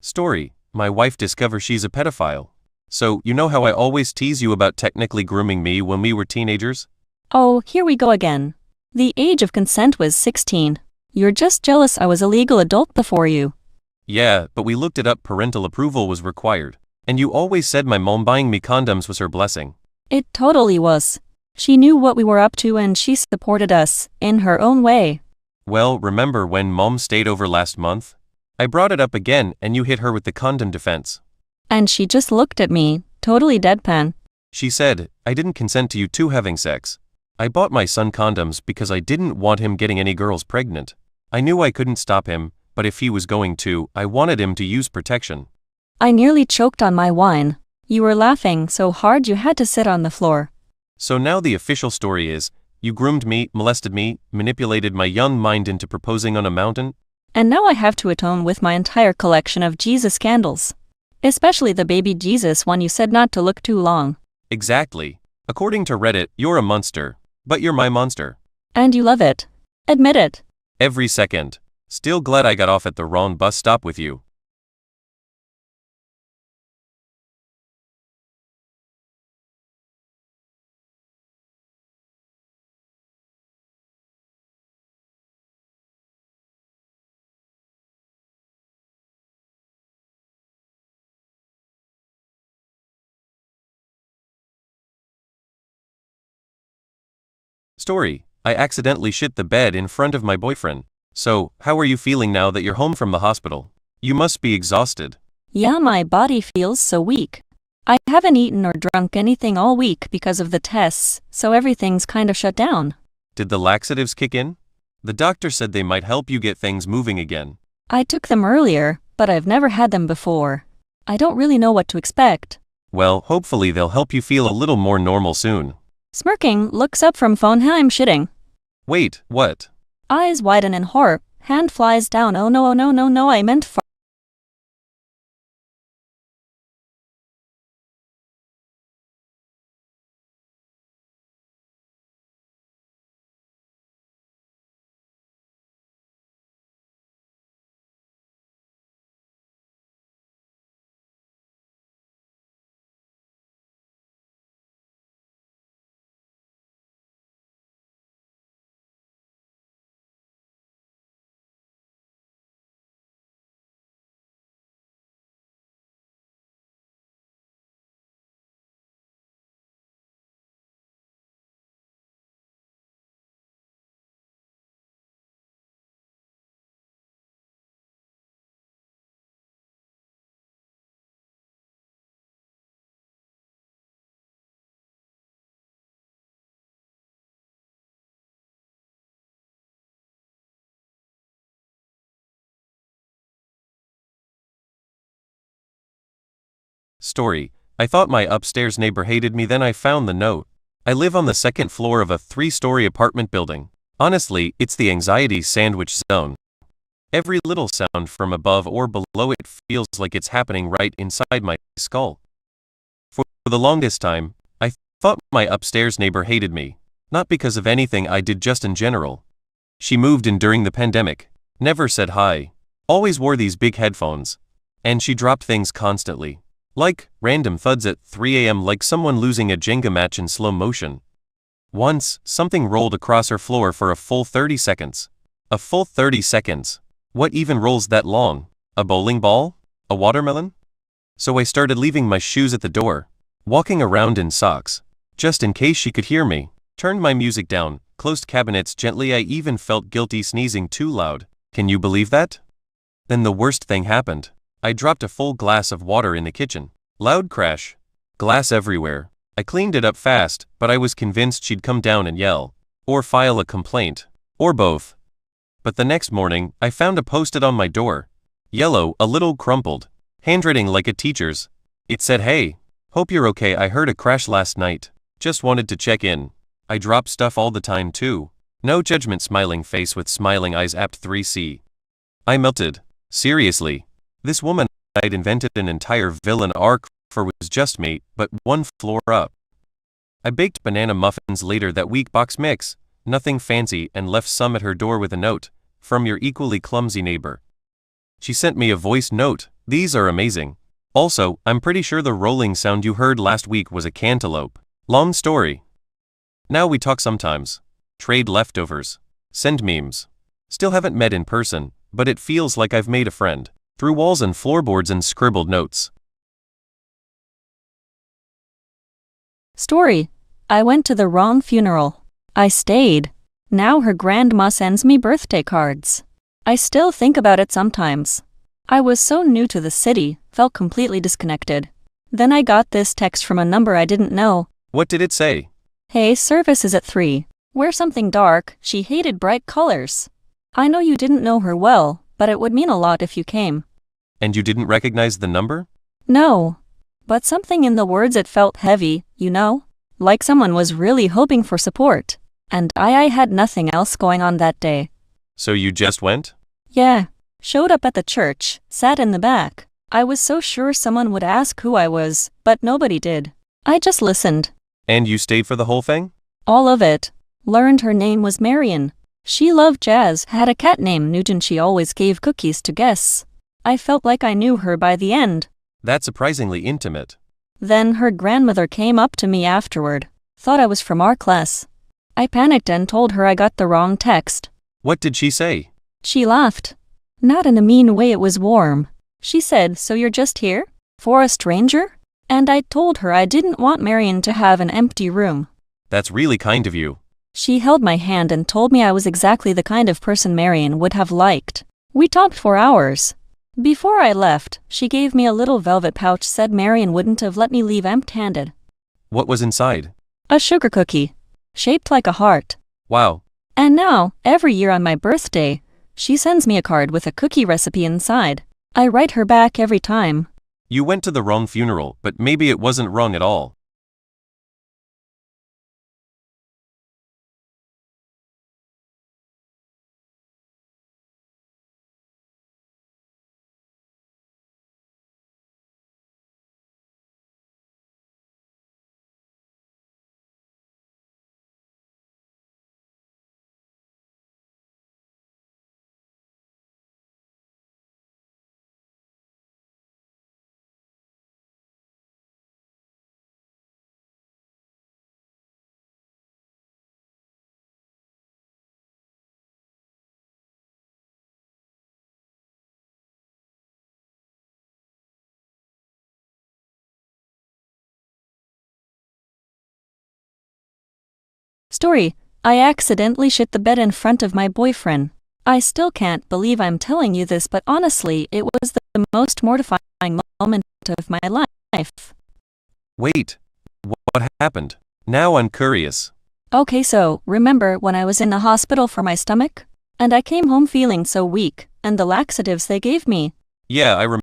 Story, my wife discovers she's a pedophile. So, you know how I always tease you about technically grooming me when we were teenagers? Oh, here we go again. The age of consent was 16. You're just jealous I was a legal adult before you. Yeah, but we looked it up, parental approval was required. And you always said my mom buying me condoms was her blessing. It totally was. She knew what we were up to and she supported us, in her own way. Well, remember when mom stayed over last month? I brought it up again and you hit her with the condom defense. And she just looked at me, totally deadpan. She said, I didn't consent to you two having sex. I bought my son condoms because I didn't want him getting any girls pregnant. I knew I couldn't stop him, but if he was going to, I wanted him to use protection. I nearly choked on my wine. You were laughing so hard you had to sit on the floor. So now the official story is, you groomed me, molested me, manipulated my young mind into proposing on a mountain? And now I have to atone with my entire collection of Jesus scandals. Especially the baby Jesus one you said not to look too long. Exactly. According to Reddit, you're a monster. But you're my monster. And you love it. Admit it. Every second. Still glad I got off at the wrong bus stop with you. Story, I accidentally shit the bed in front of my boyfriend. So, how are you feeling now that you're home from the hospital? You must be exhausted. Yeah, my body feels so weak. I haven't eaten or drunk anything all week because of the tests, so everything's kind of shut down. Did the laxatives kick in? The doctor said they might help you get things moving again. I took them earlier, but I've never had them before. I don't really know what to expect. Well, hopefully they'll help you feel a little more normal soon. Smirking, looks up from phone. I'm shitting. Wait, what? Eyes widen in horror, hand flies down. Oh no, I meant fart. Story, I thought my upstairs neighbor hated me, then I found the note. I live on the second floor of a 3-story apartment building. Honestly, it's the anxiety sandwich zone. Every little sound from above or below it feels like it's happening right inside my skull. For the longest time, I thought my upstairs neighbor hated me. Not because of anything I did, just in general. She moved in during the pandemic. Never said hi. Always wore these big headphones. And she dropped things constantly. Like random thuds at 3 a.m. like someone losing a Jenga match in slow motion. Once, something rolled across her floor for a full 30 seconds. A full 30 seconds. What even rolls that long? A bowling ball? A watermelon? So I started leaving my shoes at the door. Walking around in socks. Just in case she could hear me. Turned my music down, closed cabinets gently. I even felt guilty sneezing too loud. Can you believe that? Then the worst thing happened. I dropped a full glass of water in the kitchen. Loud crash. Glass everywhere. I cleaned it up fast, but I was convinced she'd come down and yell. Or file a complaint. Or both. But the next morning, I found a post-it on my door. Yellow, a little crumpled. Handwriting like a teacher's. It said, "Hey, hope you're okay. I heard a crash last night. Just wanted to check in. I drop stuff all the time too. No judgment." Smiling face with smiling eyes. Apt 3C. I melted. Seriously. This woman I'd invented an entire villain arc for was just me, but one floor up. I baked banana muffins later that week, box mix, nothing fancy, and left some at her door with a note, "From your equally clumsy neighbor." She sent me a voice note, These are amazing. Also, I'm pretty sure the rolling sound you heard last week was a cantaloupe. Long story. Now we talk sometimes. Trade leftovers. Send memes. Still haven't met in person, but it feels like I've made a friend. Through walls and floorboards and scribbled notes. Story. I went to the wrong funeral. I stayed. Now her grandma sends me birthday cards. I still think about it sometimes. I was so new to the city, felt completely disconnected. Then I got this text from a number I didn't know. What did it say? Hey, service is at 3. Wear something dark, she hated bright colors. I know you didn't know her well, but it would mean a lot if you came. And you didn't recognize the number? No. But something in the words, it felt heavy, you know? Like someone was really hoping for support. And I had nothing else going on that day. So you just went? Yeah. Showed up at the church, sat in the back. I was so sure someone would ask who I was, but nobody did. I just listened. And you stayed for the whole thing? All of it. Learned her name was Marion. She loved jazz, had a cat named Newton she always gave cookies to guests. I felt like I knew her by the end. That's surprisingly intimate. Then her grandmother came up to me afterward. Thought I was from our class. I panicked and told her I got the wrong text. What did she say? She laughed. Not in a mean way, it was warm. She said, "So you're just here? For a stranger?" And I told her I didn't want Marion to have an empty room. That's really kind of you. She held my hand and told me I was exactly the kind of person Marion would have liked. We talked for hours. Before I left, she gave me a little velvet pouch, said Marion wouldn't have let me leave empty-handed. What was inside? A sugar cookie. Shaped like a heart. Wow. And now, every year on my birthday, she sends me a card with a cookie recipe inside. I write her back every time. You went to the wrong funeral, but maybe it wasn't wrong at all. Story. I accidentally shit the bed in front of my boyfriend. I still can't believe I'm telling you this, but honestly, it was the most mortifying moment of my life. Wait. What happened? Now I'm curious. Okay, so, remember when I was in the hospital for my stomach? And I came home feeling so weak, and the laxatives they gave me? Yeah, I